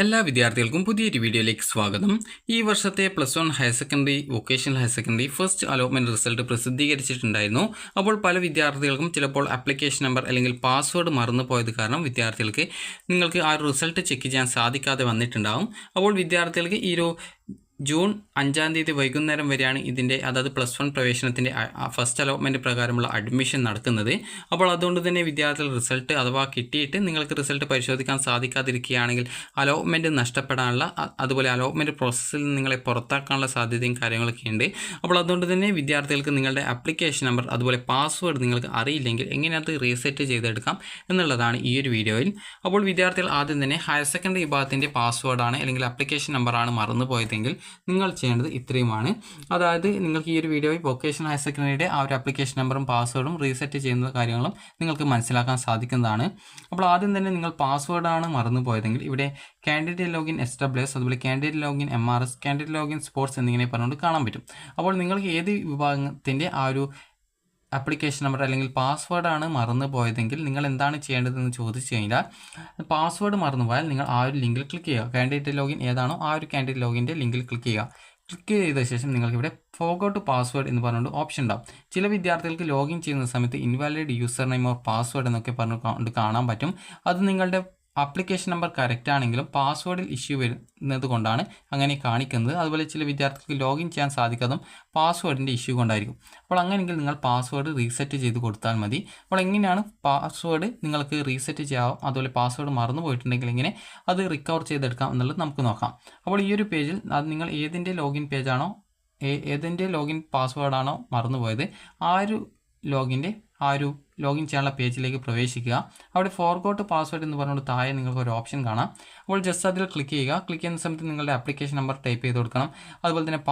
എല്ലാ വിദ്യാർത്ഥികൾക്കും പുതിയൊരു വീഡിയോയിലേക്ക് സ്വാഗതം. ഈ വർഷത്തെ +1 higher secondary, vocational higher secondary first allotment result പ്രസിദ്ധീകരിച്ചിട്ടുണ്ടായിരുന്നു. അപ്പോൾ പല വിദ്യാർത്ഥികൾക്കും ചിലപ്പോൾ ആപ്ലിക്കേഷൻ നമ്പർ അല്ലെങ്കിൽ പാസ്വേഡ് മറന്നു പോയത് കാരണം നിങ്ങൾക്ക് ആ റിസൾട്ട് ചെക്ക് ചെയ്യാൻ സാധിക്കാതെ വന്നിട്ടുണ്ടാകും. അപ്പോൾ വിദ്യാർത്ഥികൾക്ക് ഈ ജൂൺ 5-ാം തീയതി വൈകുന്നേരം വരെയാണ് ഇതിൻ്റെ അതായത് +1 പ്രവേശനത്തിൻ്റെ ഫസ്റ്റ് അലോട്ട്മെൻറ്റ് പ്രകാരമുള്ള അഡ്മിഷൻ നടക്കുന്നത്. അപ്പോൾ അതുകൊണ്ട് തന്നെ വിദ്യാർത്ഥികൾ റിസൾട്ട് അഥവാ കിട്ടിയിട്ട് നിങ്ങൾക്ക് റിസൾട്ട് പരിശോധിക്കാൻ സാധിക്കാതിരിക്കുകയാണെങ്കിൽ അലോട്ട്മെൻറ്റ് നഷ്ടപ്പെടാനുള്ള അതുപോലെ അലോട്ട്മെൻറ്റ് പ്രോസസ്സിൽ നിന്ന് നിങ്ങളെ പുറത്താക്കാനുള്ള സാധ്യതയും കാര്യങ്ങളൊക്കെ ഉണ്ട്. അപ്പോൾ അതുകൊണ്ട് തന്നെ വിദ്യാർത്ഥികൾക്ക് നിങ്ങളുടെ ആപ്ലിക്കേഷൻ നമ്പർ അതുപോലെ പാസ്വേഡ് നിങ്ങൾക്ക് അറിയില്ലെങ്കിൽ എങ്ങനെ അത് റീസെറ്റ് ചെയ്തെടുക്കാം എന്നുള്ളതാണ് ഈ ഒരു വീഡിയോയിൽ. അപ്പോൾ വിദ്യാർത്ഥികൾ ആദ്യം തന്നെ ഹയർ സെക്കൻഡറി വിഭാഗത്തിൻ്റെ പാസ്വേഡാണ് അല്ലെങ്കിൽ ആപ്ലിക്കേഷൻ നമ്പറാണ് മറന്നുപോയതെങ്കിൽ നിങ്ങൾ ചെയ്യേണ്ടത് ഇത്രയുമാണ്. അതായത് നിങ്ങൾക്ക് ഈ ഒരു വീഡിയോയിൽ വൊക്കേഷണൽ ഹയർ സെക്കൻഡറിയുടെ ആ ഒരു ആപ്ലിക്കേഷൻ നമ്പറും പാസ്വേഡും റീസെറ്റ് ചെയ്യുന്ന കാര്യങ്ങളും നിങ്ങൾക്ക് മനസ്സിലാക്കാൻ സാധിക്കുന്നതാണ്. അപ്പോൾ ആദ്യം തന്നെ നിങ്ങൾ പാസ്വേഡാണ് മറന്നുപോയതെങ്കിൽ ഇവിടെ കാൻഡിഡേറ്റ് ലോഗിൻ SWS അതുപോലെ candidate login MRS, candidate login sports എന്നിങ്ങനെ പറഞ്ഞുകൊണ്ട് കാണാൻ പറ്റും. അപ്പോൾ നിങ്ങൾക്ക് ഏത് വിഭാഗത്തിൻ്റെ ആ ഒരു ആപ്ലിക്കേഷൻ നമ്പർ അല്ലെങ്കിൽ പാസ്വേഡാണ് മറന്നു പോയതെങ്കിൽ നിങ്ങൾ എന്താണ് ചെയ്യേണ്ടതെന്ന് ചോദിച്ചു കഴിഞ്ഞാൽ പാസ്വേഡ് മറന്നുപോയാൽ നിങ്ങൾ ആ ഒരു ലിങ്കിൽ ക്ലിക്ക് ചെയ്യുക. കാൻഡിഡേറ്റ് ലോഗിൻ ഏതാണോ ആ ഒരു കാൻഡിഡേറ്റ് ലോഗിൻ്റെ ലിങ്കിൽ ക്ലിക്ക് ചെയ്യുക. ക്ലിക്ക് ചെയ്ത ശേഷം നിങ്ങൾക്ക് ഇവിടെ ഫോർഗോട്ട് പാസ്വേഡ് എന്ന് പറഞ്ഞുകൊണ്ട് ഓപ്ഷൻ ഉണ്ടാവും. ചില വിദ്യാർത്ഥികൾക്ക് ലോഗിൻ ചെയ്യുന്ന സമയത്ത് invalid user name or password എന്നൊക്കെ പറഞ്ഞുകൊണ്ട് കാണാൻ പറ്റും. അത് നിങ്ങളുടെ ആപ്ലിക്കേഷൻ നമ്പർ കറക്റ്റ് ആണെങ്കിലും പാസ്വേഡിൽ ഇഷ്യൂ വരുന്നത് കൊണ്ടാണ് അങ്ങനെ കാണിക്കുന്നത്. അതുപോലെ ചില വിദ്യാർത്ഥികൾക്ക് ലോഗിൻ ചെയ്യാൻ സാധിക്കാതും പാസ്വേഡിൻ്റെ ഇഷ്യൂ കൊണ്ടായിരിക്കും. അപ്പോൾ അങ്ങനെയെങ്കിൽ നിങ്ങൾ പാസ്വേഡ് റീസെറ്റ് ചെയ്ത് കൊടുത്താൽ മതി. അപ്പോൾ എങ്ങനെയാണ് പാസ്വേഡ് നിങ്ങൾക്ക് റീസെറ്റ് ചെയ്യാം, അതുപോലെ പാസ്വേഡ് മറന്നു പോയിട്ടുണ്ടെങ്കിൽ എങ്ങനെ അത് റിക്കവർ ചെയ്തെടുക്കാം എന്നുള്ളത് നമുക്ക് നോക്കാം. അപ്പോൾ ഈ ഒരു പേജിൽ അത് നിങ്ങൾ ഏതിൻ്റെ ലോഗിൻ പേജാണോ ഏതിൻ്റെ ലോഗിൻ പാസ്വേഡാണോ മറന്നുപോയത് ആ ഒരു ലോഗിൻ ചെയ്യാനുള്ള പേജിലേക്ക് പ്രവേശിക്കുക. അവിടെ ഫോർഗോട്ട് പാസ്വേഡ് എന്ന് പറഞ്ഞുകൊണ്ട് താഴെ നിങ്ങൾക്ക് ഒരു ഓപ്ഷൻ കാണാം. അപ്പോൾ ജസ്റ്റ് അതിൽ ക്ലിക്ക് ചെയ്യുക. ക്ലിക്ക് ചെയ്യുന്ന സമയത്ത് നിങ്ങളുടെ ആപ്ലിക്കേഷൻ നമ്പർ ടൈപ്പ് ചെയ്ത് കൊടുക്കണം. അതുപോലെ തന്നെ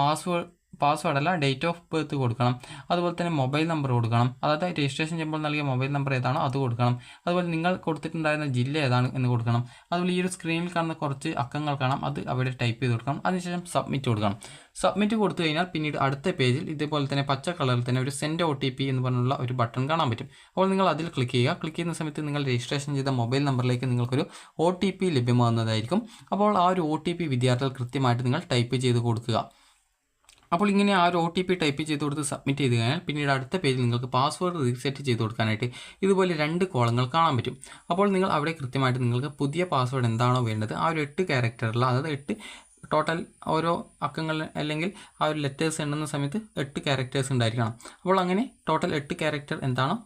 പാസ്വേഡ് അല്ല ഡേറ്റ് ഓഫ് ബർത്ത് കൊടുക്കണം. അതുപോലെ തന്നെ മൊബൈൽ നമ്പർ കൊടുക്കണം. അതായത് രജിസ്ട്രേഷൻ ചെയ്യുമ്പോൾ നൽകിയ മൊബൈൽ നമ്പർ ഏതാണോ അത് കൊടുക്കണം. അതുപോലെ നിങ്ങൾ കൊടുത്തിട്ടുണ്ടായിരുന്ന ജില്ല ഏതാണ് എന്ന് കൊടുക്കണം. അതുപോലെ ഈ ഒരു സ്ക്രീനിൽ കാണുന്ന കുറച്ച് അക്കങ്ങൾ കാണാം, അത് അവിടെ ടൈപ്പ് ചെയ്ത് കൊടുക്കണം. അതിനുശേഷം സബ്മിറ്റ് കൊടുക്കണം. സബ്മിറ്റ് കൊടുത്തു കഴിഞ്ഞാൽ പിന്നീട് അടുത്ത പേജിൽ ഇതേപോലെ തന്നെ പച്ച കളറിൽ തന്നെ ഒരു സെൻഡ് OTP എന്ന് പറഞ്ഞുള്ള ഒരു ബട്ടൺ കാണാൻ പറ്റും. അപ്പോൾ നിങ്ങൾ അതിൽ ക്ലിക്ക് ചെയ്യുക. ക്ലിക്ക് ചെയ്യുന്ന സമയത്ത് നിങ്ങൾ രജിസ്ട്രേഷൻ ചെയ്ത മൊബൈൽ നമ്പറിലേക്ക് നിങ്ങൾക്കൊരു OTP ലഭ്യമാകുന്നതായിരിക്കും. അപ്പോൾ ആ ഒരു OTP വിദ്യാർത്ഥികൾ കൃത്യമായിട്ട് നിങ്ങൾ ടൈപ്പ് ചെയ്ത് കൊടുക്കുക. അപ്പോൾ ഇങ്ങനെ ആ ഒരു OTP ടൈപ്പ് ചെയ്ത് കൊടുത്ത് സബ്മിറ്റ് ചെയ്ത് കഴിഞ്ഞാൽ പിന്നീട് അടുത്ത പേജിൽ നിങ്ങൾക്ക് പാസ്വേഡ് റീസെറ്റ് ചെയ്ത് കൊടുക്കാനായിട്ട് ഇതുപോലെ 2 കോളങ്ങൾ കാണാൻ പറ്റും. അപ്പോൾ നിങ്ങൾ അവിടെ കൃത്യമായിട്ട് നിങ്ങൾക്ക് പുതിയ പാസ്വേഡ് എന്താണോ വേണ്ടത് ആ ഒരു 8 ക്യാരക്ടറുള്ള അതായത് 8 ടോട്ടൽ ഓരോ അക്കങ്ങൾ അല്ലെങ്കിൽ ആ ഒരു ലെറ്റേഴ്സ് എണ്ണുന്ന സമയത്ത് 8 ക്യാരക്ടേഴ്സ് ഉണ്ടായിരിക്കണം. അപ്പോൾ അങ്ങനെ ടോട്ടൽ 8 ക്യാരക്ടർ എന്താണോ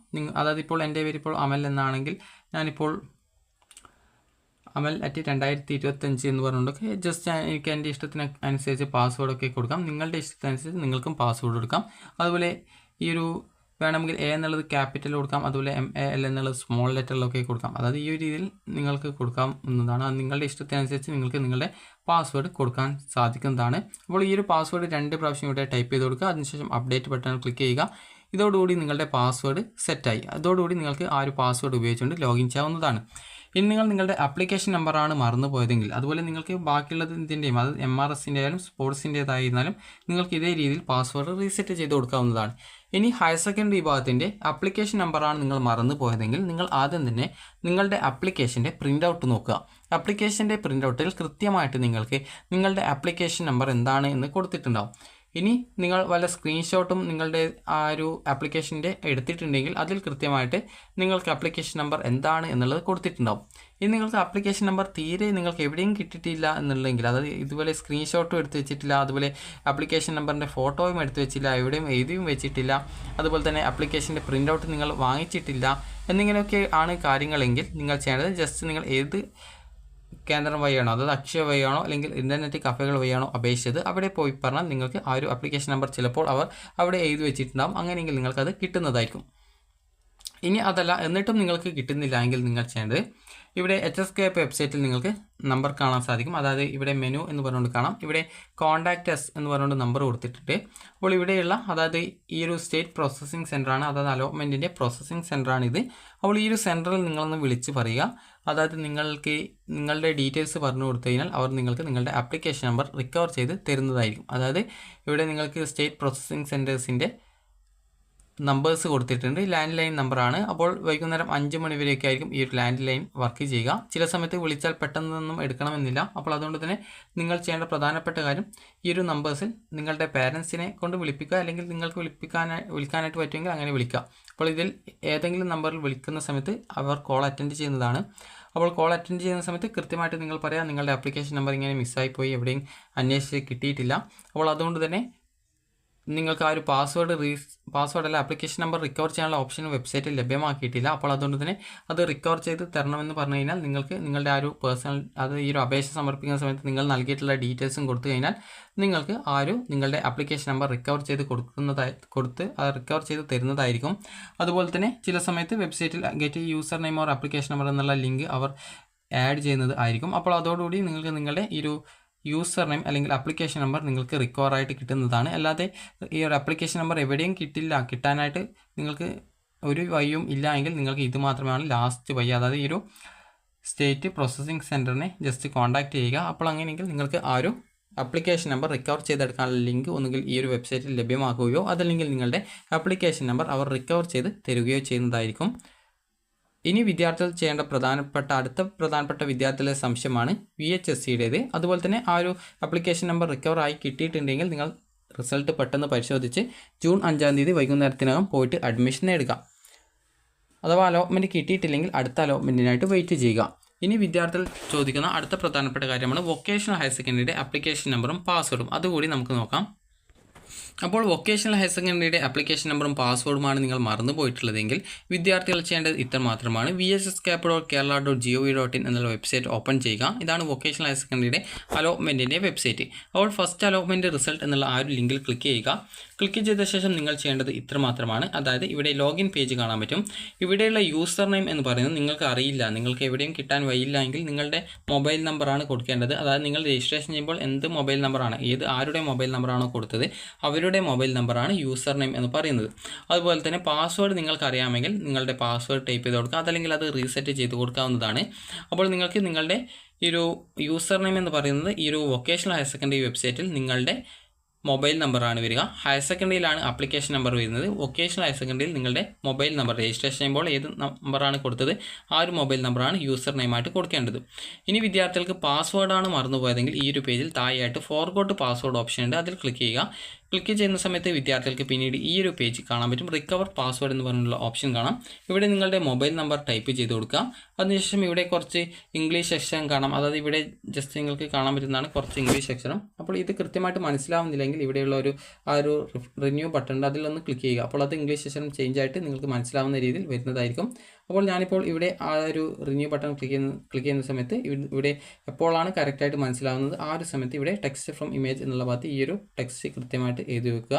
അതായത് ഇപ്പോൾ എൻ്റെ പേര് ഇപ്പോൾ അമൽ എന്നാണെങ്കിൽ ഞാനിപ്പോൾ amal@2025 എന്ന് പറഞ്ഞുകൊണ്ടൊക്കെ ജസ്റ്റ് എനിക്ക് എൻ്റെ ഇഷ്ടത്തിന് അനുസരിച്ച് പാസ്വേഡൊക്കെ കൊടുക്കാം. നിങ്ങളുടെ ഇഷ്ടത്തിനനുസരിച്ച് നിങ്ങൾക്കും പാസ്വേഡ് കൊടുക്കാം. അതുപോലെ ഈ ഒരു വേണമെങ്കിൽ A എന്നുള്ളത് ക്യാപിറ്റൽ കൊടുക്കാം, അതുപോലെ MAL എന്നുള്ളത് സ്മോൾ ലെറ്ററിലൊക്കെ കൊടുക്കാം. അതായത് ഈ ഒരു രീതിയിൽ നിങ്ങൾക്ക് കൊടുക്കാവുന്നതാണ്. അത് നിങ്ങളുടെ ഇഷ്ടത്തിനനുസരിച്ച് നിങ്ങൾക്ക് നിങ്ങളുടെ പാസ്വേഡ് കൊടുക്കാൻ സാധിക്കുന്നതാണ്. അപ്പോൾ ഈ ഒരു പാസ്വേഡ് 2 പ്രാവശ്യം ഇവിടെ ടൈപ്പ് ചെയ്ത് കൊടുക്കുക. അതിനുശേഷം അപ്ഡേറ്റ് ബട്ടൺ ക്ലിക്ക് ചെയ്യുക. ഇതോടുകൂടി നിങ്ങളുടെ പാസ്വേഡ് സെറ്റായി. അതോടുകൂടി നിങ്ങൾക്ക് ആ ഒരു പാസ്വേഡ് ഉപയോഗിച്ചുകൊണ്ട് ലോഗിൻ ചെയ്യാവുന്നതാണ്. ഇനി നിങ്ങൾ നിങ്ങളുടെ ആപ്ലിക്കേഷൻ നമ്പറാണ് മറന്നുപോയതെങ്കിൽ അതുപോലെ നിങ്ങൾക്ക് ബാക്കിയുള്ളതിൻ്റെയും അത് MRSൻ്റെ ആയാലും സ്പോർട്സിൻ്റേതായിരുന്നാലും നിങ്ങൾക്ക് ഇതേ രീതിയിൽ പാസ്വേഡ് റീസെറ്റ് ചെയ്ത് കൊടുക്കാവുന്നതാണ്. ഇനി ഹയർ സെക്കൻഡറി വിഭാഗത്തിൻ്റെ ആപ്ലിക്കേഷൻ നമ്പറാണ് നിങ്ങൾ മറന്നുപോയതെങ്കിൽ നിങ്ങൾ ആദ്യം തന്നെ നിങ്ങളുടെ ആപ്ലിക്കേഷൻ്റെ പ്രിൻ്റ് ഔട്ട് നോക്കുക. ആപ്ലിക്കേഷൻ്റെ പ്രിൻ്റ് ഔട്ടിൽ കൃത്യമായിട്ട് നിങ്ങൾക്ക് നിങ്ങളുടെ ആപ്ലിക്കേഷൻ നമ്പർ എന്താണ് എന്ന് കൊടുത്തിട്ടുണ്ടാവും. ഇനി നിങ്ങൾ വല്ല സ്ക്രീൻഷോട്ടും നിങ്ങളുടെ ആ ഒരു ആപ്ലിക്കേഷൻ്റെ എടുത്തിട്ടുണ്ടെങ്കിൽ അതിൽ കൃത്യമായിട്ട് നിങ്ങൾക്ക് ആപ്ലിക്കേഷൻ നമ്പർ എന്താണ് എന്നുള്ളത് കൊടുത്തിട്ടുണ്ടാവും. ഇനി നിങ്ങൾക്ക് ആപ്ലിക്കേഷൻ നമ്പർ തീരെ നിങ്ങൾക്ക് എവിടെയും കിട്ടിയിട്ടില്ല എന്നുണ്ടെങ്കിൽ അതായത് ഇതുപോലെ സ്ക്രീൻഷോട്ടും എടുത്ത് വെച്ചിട്ടില്ല, അതുപോലെ ആപ്ലിക്കേഷൻ നമ്പറിൻ്റെ ഫോട്ടോയും എടുത്ത് വെച്ചില്ല, എവിടെയും എഴുതിയും വെച്ചിട്ടില്ല, അതുപോലെ തന്നെ ആപ്ലിക്കേഷൻ്റെ പ്രിൻ്റ് ഔട്ട് നിങ്ങൾ വാങ്ങിച്ചിട്ടില്ല എന്നിങ്ങനെയൊക്കെ ആണ് കാര്യങ്ങളെങ്കിൽ നിങ്ങൾ ചെയ്യേണ്ടത് ജസ്റ്റ് നിങ്ങൾ ഏത് കേന്ദ്രം വഴിയാണോ അതായത് അക്ഷയ വഴിയാണോ അല്ലെങ്കിൽ ഇൻ്റർനെറ്റ് കഫേകൾ വഴിയാണോ അപേക്ഷിച്ചത് അവിടെ പോയി പറഞ്ഞാൽ നിങ്ങൾക്ക് ആ ഒരു ആപ്ലിക്കേഷൻ നമ്പർ ചിലപ്പോൾ അവർ അവിടെ എഴുതി വെച്ചിട്ടുണ്ടാകും. അങ്ങനെയെങ്കിൽ നിങ്ങൾക്കത് കിട്ടുന്നതായിരിക്കും. ഇനി അതല്ല എന്നിട്ടും നിങ്ങൾക്ക് കിട്ടുന്നില്ല എങ്കിൽ നിങ്ങൾ ചെയ്യേണ്ടത് ഇവിടെ HSKF വെബ്സൈറ്റിൽ നിങ്ങൾക്ക് നമ്പർ കാണാൻ സാധിക്കും. അതായത് ഇവിടെ മെനു എന്ന് പറഞ്ഞുകൊണ്ട് കാണാം. ഇവിടെ കോൺടാക്റ്റ് എസ് എന്ന് പറഞ്ഞുകൊണ്ട് നമ്പർ കൊടുത്തിട്ടുണ്ട്. അപ്പോൾ ഇവിടെയുള്ള അതായത് ഈ ഒരു സ്റ്റേറ്റ് പ്രോസസ്സിംഗ് സെൻ്ററാണ്, അതായത് അലോട്ട്മെൻറ്റിൻ്റെ പ്രോസസ്സിംഗ് സെൻ്ററാണിത്. അപ്പോൾ ഈ ഒരു സെൻറ്ററിൽ നിങ്ങളൊന്ന് വിളിച്ച് പറയുക. അതായത് നിങ്ങൾക്ക് നിങ്ങളുടെ ഡീറ്റെയിൽസ് പറഞ്ഞു കൊടുത്തു കഴിഞ്ഞാൽ അവർ നിങ്ങൾക്ക് നിങ്ങളുടെ ആപ്ലിക്കേഷൻ നമ്പർ റിക്കവർ ചെയ്ത് തരുന്നതായിരിക്കും. അതായത് ഇവിടെ നിങ്ങൾക്ക് സ്റ്റേറ്റ് പ്രോസസ്സിംഗ് സെൻറ്റേഴ്സിൻ്റെ നമ്പേഴ്സ് കൊടുത്തിട്ടുണ്ട്. ലാൻഡ് ലൈൻ നമ്പറാണ്. അപ്പോൾ വൈകുന്നേരം 5 മണി വരെയൊക്കെ ആയിരിക്കും ഈ ഒരു ലാൻഡ് ലൈൻ വർക്ക് ചെയ്യുക. ചില സമയത്ത് വിളിച്ചാൽ പെട്ടെന്നൊന്നും എടുക്കണമെന്നില്ല. അപ്പോൾ അതുകൊണ്ട് തന്നെ നിങ്ങൾ ചെയ്യേണ്ട പ്രധാനപ്പെട്ട കാര്യം ഈ ഒരു നമ്പേഴ്സിൽ നിങ്ങളുടെ പേരൻസിനെ കൊണ്ട് വിളിപ്പിക്കുക, അല്ലെങ്കിൽ നിങ്ങൾക്ക് വിളിക്കാനായിട്ട് പറ്റുമെങ്കിൽ അങ്ങനെ വിളിക്കുക. അപ്പോൾ ഇതിൽ ഏതെങ്കിലും നമ്പറിൽ വിളിക്കുന്ന സമയത്ത് അവർ കോൾ അറ്റൻഡ് ചെയ്യുന്നതാണ്. അപ്പോൾ കോൾ അറ്റൻഡ് ചെയ്യുന്ന സമയത്ത് കൃത്യമായിട്ട് നിങ്ങൾ പറയാം നിങ്ങളുടെ ആപ്ലിക്കേഷൻ നമ്പർ ഇങ്ങനെ മിസ്സായിപ്പോയി, എവിടെയും അന്വേഷിച്ച് കിട്ടിയിട്ടില്ല. അപ്പോൾ അതുകൊണ്ട് തന്നെ നിങ്ങൾക്ക് ആ ഒരു പാസ്വേഡ് അല്ല ആപ്ലിക്കേഷൻ നമ്പർ റിക്കവർ ചെയ്യാനുള്ള ഓപ്ഷൻ വെബ്സൈറ്റിൽ ലഭ്യമാക്കിയിട്ടില്ല. അപ്പോൾ അതുകൊണ്ട് തന്നെ അത് റിക്കവർ ചെയ്ത് തരണമെന്ന് പറഞ്ഞു കഴിഞ്ഞാൽ നിങ്ങൾക്ക് നിങ്ങളുടെ ആ ഒരു പേഴ്സണൽ ഈ ഒരു അപേക്ഷ സമർപ്പിക്കുന്ന സമയത്ത് നിങ്ങൾ നൽകിയിട്ടുള്ള ഡീറ്റെയിൽസും കൊടുത്തു കഴിഞ്ഞാൽ നിങ്ങൾക്ക് നിങ്ങളുടെ ആപ്ലിക്കേഷൻ നമ്പർ റിക്കവർ ചെയ്ത് അത് റിക്കവർ ചെയ്ത് തരുന്നതായിരിക്കും. അതുപോലെ തന്നെ ചില സമയത്ത് വെബ്സൈറ്റിൽ get user name or application number എന്നുള്ള ലിങ്ക് അവർ ആഡ് ചെയ്യുന്നത് ആയിരിക്കും. അപ്പോൾ അതോടുകൂടി നിങ്ങൾക്ക് നിങ്ങളുടെ ഈ ഒരു യൂസർ നെയിം അല്ലെങ്കിൽ ആപ്ലിക്കേഷൻ നമ്പർ നിങ്ങൾക്ക് റിക്കവർ ആയിട്ട് കിട്ടുന്നതാണ്. അല്ലാതെ ഈ ഒരു ആപ്ലിക്കേഷൻ നമ്പർ എവിടെയും കിട്ടാനായിട്ട് നിങ്ങൾക്ക് ഒരു വഴിയും ഇല്ല എങ്കിൽ നിങ്ങൾക്ക് ഇത് മാത്രമാണ് ലാസ്റ്റ് വഴി. അതായത് ഈ ഒരു സ്റ്റേറ്റ് പ്രോസസ്സിംഗ് സെൻറ്ററിനെ ജസ്റ്റ് കോൺടാക്ട് ചെയ്യുക. അപ്പോൾ അങ്ങനെയെങ്കിൽ നിങ്ങൾക്ക് ആ ഒരു ആപ്ലിക്കേഷൻ നമ്പർ റിക്കവർ ചെയ്തെടുക്കാനുള്ള ലിങ്ക് ഒന്നുകിൽ ഈ ഒരു വെബ്സൈറ്റിൽ ലഭ്യമാക്കുകയോ അതല്ലെങ്കിൽ നിങ്ങളുടെ ആപ്ലിക്കേഷൻ നമ്പർ അവർ റിക്കവർ ചെയ്ത് തരികയോ ചെയ്യുന്നതായിരിക്കും. ഇനി വിദ്യാർത്ഥികൾ ചെയ്യേണ്ട അടുത്ത പ്രധാനപ്പെട്ട വിദ്യാർത്ഥികളുടെ സംശയമാണ് VHSCയുടേത്. അതുപോലെ തന്നെ ആ ഒരു ആപ്ലിക്കേഷൻ നമ്പർ റിക്കവർ ആയി കിട്ടിയിട്ടുണ്ടെങ്കിൽ നിങ്ങൾ റിസൾട്ട് പെട്ടെന്ന് പരിശോധിച്ച് ജൂൺ 5-ാം തീയതി വൈകുന്നേരത്തിനകം പോയിട്ട് അഡ്മിഷൻ നേടുക. അഥവാ അലോട്ട്മെൻറ്റ് കിട്ടിയിട്ടില്ലെങ്കിൽ അടുത്ത അലോട്ട്മെൻറ്റിനായിട്ട് വെയിറ്റ് ചെയ്യുക. ഇനി വിദ്യാർത്ഥികൾ ചോദിക്കുന്ന അടുത്ത പ്രധാനപ്പെട്ട കാര്യമാണ് വൊക്കേഷണൽ ഹയർ സെക്കൻഡറിയുടെ ആപ്ലിക്കേഷൻ നമ്പറും പാസ്വേഡും. അതുകൂടി നമുക്ക് നോക്കാം. അപ്പോൾ വൊക്കേഷണൽ ഹയർ സെക്കൻഡറിയുടെ ആപ്ലിക്കേഷൻ നമ്പറും പാസ്വേഡുമാണ് നിങ്ങൾ മറന്നുപോയിട്ടുള്ളതെങ്കിൽ വിദ്യാർത്ഥികൾ ചെയ്യേണ്ടത് ഇത്ര മാത്രമാണ്. vhscap.kerala.gov.in എന്നുള്ള വെബ്സൈറ്റ് ഓപ്പൺ ചെയ്യുക. ഇതാണ് വൊക്കേഷണൽ ഹയർ സെക്കൻഡറിയുടെ അലോട്ട്മെൻറ്റിൻ്റെ വെബ്സൈറ്റ്. അപ്പോൾ ഫസ്റ്റ് അലോട്ട്മെൻറ്റ് റിസൾട്ട് എന്നുള്ള ആ ഒരു ലിങ്കിൽ ക്ലിക്ക് ചെയ്യുക. ക്ലിക്ക് ചെയ്ത ശേഷം നിങ്ങൾ ചെയ്യേണ്ടത് ഇത്ര മാത്രമാണ്. അതായത് ഇവിടെ ലോഗിൻ പേജ് കാണാൻ പറ്റും. ഇവിടെയുള്ള യൂസർ നെയിം എന്ന് പറയുന്നത് നിങ്ങൾക്ക് അറിയില്ല, നിങ്ങൾക്ക് എവിടെയും കിട്ടാൻ വഴിയില്ല എങ്കിൽ നിങ്ങളുടെ മൊബൈൽ നമ്പറാണ് കൊടുക്കേണ്ടത്. അതായത് നിങ്ങൾ രജിസ്ട്രേഷൻ ചെയ്യുമ്പോൾ എന്ത് മൊബൈൽ നമ്പറാണ് ആരുടെ മൊബൈൽ നമ്പറാണോ കൊടുത്തത് അവരുടെ മൊബൈൽ നമ്പറാണ് യൂസർ നെയിം എന്ന് പറയുന്നത്. അതുപോലെ തന്നെ പാസ്വേഡ് നിങ്ങൾക്ക് അറിയാമെങ്കിൽ നിങ്ങളുടെ പാസ്വേഡ് ടൈപ്പ് ചെയ്ത് കൊടുക്കുക, അതല്ലെങ്കിൽ അത് റീസെറ്റ് ചെയ്ത് കൊടുക്കാവുന്നതാണ്. അപ്പോൾ നിങ്ങൾക്ക് നിങ്ങളുടെ ഈ ഒരു യൂസർ നെയിം എന്ന് പറയുന്നത് ഈ ഒരു വൊക്കേഷണൽ ഹയർ സെക്കൻഡറി വെബ്സൈറ്റിൽ നിങ്ങളുടെ മൊബൈൽ നമ്പറാണ് വരിക. ഹയർ സെക്കൻഡറിയിലാണ് ആപ്ലിക്കേഷൻ നമ്പർ വരുന്നത്. വൊക്കേഷണൽ ഹയർ സെക്കൻഡറിയിൽ നിങ്ങളുടെ മൊബൈൽ നമ്പർ രജിസ്ട്രേഷൻ ചെയ്യുമ്പോൾ ഏത് നമ്പറാണ് കൊടുത്തത് ആ ഒരു മൊബൈൽ നമ്പറാണ് യൂസർ നെയിമായിട്ട് കൊടുക്കേണ്ടത്. ഇനി വിദ്യാർത്ഥികൾക്ക് പാസ്വേഡാണ് മറന്നുപോയതെങ്കിൽ ഈ ഒരു പേജിൽ താഴെയായിട്ട് ഫോർഗോട്ട് പാസ്വേഡ് ഓപ്ഷൻ ഉണ്ട്, അതിൽ ക്ലിക്ക് ചെയ്യുക. ക്ലിക്ക് ചെയ്യുന്ന സമയത്ത് വിദ്യാർത്ഥികൾക്ക് പിന്നീട് ഈ ഒരു പേജ് കാണാൻ പറ്റും. റിക്കവർ പാസ്വേഡ് എന്ന് പറഞ്ഞുള്ള ഓപ്ഷൻ കാണാം. ഇവിടെ നിങ്ങളുടെ മൊബൈൽ നമ്പർ ടൈപ്പ് ചെയ്ത് കൊടുക്കുക. അതിനുശേഷം ഇവിടെ കുറച്ച് ഇംഗ്ലീഷ് അക്ഷരം കാണാം. അതായത് ഇവിടെ ജസ്റ്റ് നിങ്ങൾക്ക് കാണാൻ പറ്റുന്നതാണ് കുറച്ച് ഇംഗ്ലീഷ് അക്ഷരം. അപ്പോൾ ഇത് കൃത്യമായിട്ട് മനസ്സിലാവുന്നില്ലെങ്കിൽ ഇവിടെയുള്ള ആ ഒരു റിന്യൂ ബട്ടൺ ഉണ്ട്, അതിലൊന്ന് ക്ലിക്ക് ചെയ്യുക. അപ്പോൾ അത് ഇംഗ്ലീഷ് അക്ഷരം ചേഞ്ച് ആയിട്ട് നിങ്ങൾക്ക് മനസ്സിലാവുന്ന രീതിയിൽ വരുന്നതായിരിക്കും. അപ്പോൾ ഞാനിപ്പോൾ ഇവിടെ ആ ഒരു റിന്യൂ ബട്ടൺ ക്ലിക്ക് ചെയ്യുന്ന സമയത്ത് ഇവിടെ എപ്പോഴാണ് കറക്റ്റായിട്ട് മനസ്സിലാവുന്നത് ആ ഒരു സമയത്ത് ഇവിടെ ടെക്സ്റ്റ് ഫ്രം ഇമേജ് എന്നുള്ള ഭാഗത്ത് ഈ ഒരു ടെക്സ്റ്റ് കൃത്യമായിട്ട് എഴുതി വെക്കുക.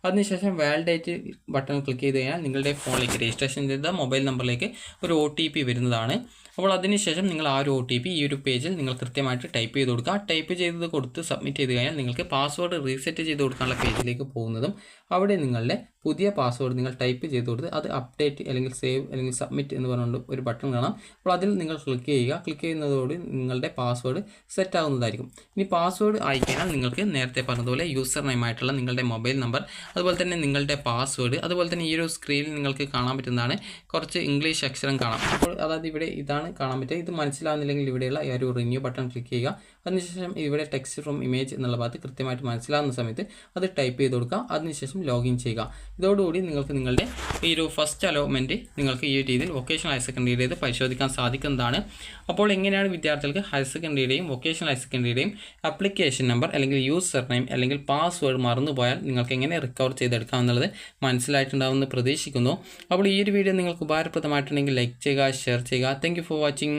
അതിനുശേഷം വാലിഡേറ്റ് ബട്ടൺ ക്ലിക്ക് ചെയ്ത് കഴിഞ്ഞാൽ നിങ്ങളുടെ ഫോണിലേക്ക് രജിസ്ട്രേഷൻ ചെയ്ത മൊബൈൽ നമ്പറിലേക്ക് ഒരു OTP വരുന്നതാണ്. അപ്പോൾ അതിനുശേഷം നിങ്ങൾ ആ ഒരു OTP ഈ ഒരു പേജിൽ നിങ്ങൾ കൃത്യമായിട്ട് ടൈപ്പ് ചെയ്ത് കൊടുക്കുക. ടൈപ്പ് ചെയ്ത് കൊടുത്ത് സബ്മിറ്റ് ചെയ്ത് കഴിഞ്ഞാൽ നിങ്ങൾക്ക് പാസ്വേഡ് റീസെറ്റ് ചെയ്ത് കൊടുക്കാനുള്ള പേജിലേക്ക് പോകുന്നതും അവിടെ നിങ്ങളുടെ പുതിയ പാസ്വേഡ് നിങ്ങൾ ടൈപ്പ് ചെയ്ത് കൊടുത്ത് അത് അപ്ഡേറ്റ് അല്ലെങ്കിൽ സേവ് അല്ലെങ്കിൽ സബ്മിറ്റ് എന്ന് പറഞ്ഞുകൊണ്ട് ഒരു ബട്ടൺ കാണാം. അപ്പോൾ അതിൽ നിങ്ങൾ ക്ലിക്ക് ചെയ്യുക. ക്ലിക്ക് ചെയ്യുന്നതോടെ നിങ്ങളുടെ പാസ്വേഡ് സെറ്റ് ആകുന്നതായിരിക്കും. ഇനി പാസ്വേഡ് ആയിക്കഴിഞ്ഞാൽ നിങ്ങൾക്ക് നേരത്തെ പറഞ്ഞതുപോലെ യൂസർ നെയിം ആയിട്ടുള്ള നിങ്ങളുടെ മൊബൈൽ നമ്പർ, അതുപോലെ തന്നെ നിങ്ങളുടെ പാസ്വേഡ്, അതുപോലെ തന്നെ ഈ ഒരു സ്ക്രീനിൽ നിങ്ങൾക്ക് കാണാൻ പറ്റുന്നതാണ് കുറച്ച് ഇംഗ്ലീഷ് അക്ഷരം കാണാം. അപ്പോൾ അതായത് ഇവിടെ ഇതാണ് കാണാൻ പറ്റുക. ഇത് മനസ്സിലാവുന്നില്ലെങ്കിൽ ഇവിടെയുള്ള ഈ ഒരു റിന്യൂ ബട്ടൺ ക്ലിക്ക് ചെയ്യുക. അതിനുശേഷം ഇവിടെ ടെക്സ്റ്റ് ഫ്രം ഇമേജ് എന്നുള്ള ഭാഗത്ത് കൃത്യമായിട്ട് മനസ്സിലാവുന്ന സമയത്ത് അത് ടൈപ്പ് ചെയ്ത് കൊടുക്കുക. അതിനുശേഷം ലോഗിൻ ചെയ്യുക. ഇതോടുകൂടി നിങ്ങൾക്ക് നിങ്ങളുടെ ഈ ഒരു ഫസ്റ്റ് അലോട്ട്മെൻറ്റ് നിങ്ങൾക്ക് ഈ രീതിയിൽ വൊക്കേഷണൽ ഹയർ സെക്കൻഡറിയുടേത് പരിശോധിക്കാൻ സാധിക്കുന്നതാണ്. അപ്പോൾ എങ്ങനെയാണ് വിദ്യാർത്ഥികൾക്ക് ഹയർ സെക്കൻഡറിയുടെയും വൊക്കേഷണൽ ഹയർ സെക്കൻഡറിയുടെയും ആപ്ലിക്കേഷൻ നമ്പർ അല്ലെങ്കിൽ യൂസർ നെയിം അല്ലെങ്കിൽ പാസ്വേഡ് മറന്നുപോയാൽ നിങ്ങൾക്ക് എങ്ങനെ റിക്കവർ ചെയ്തെടുക്കാം എന്നുള്ളത് മനസ്സിലായിട്ടുണ്ടാവുമെന്ന് പ്രതീക്ഷിക്കുന്നു. അപ്പോൾ ഈ ഒരു വീഡിയോ നിങ്ങൾക്ക് ഉപകാരപ്രദമായിട്ടുണ്ടെങ്കിൽ ലൈക്ക് ചെയ്യുക, ഷെയർ ചെയ്യുക. Thank you for watching.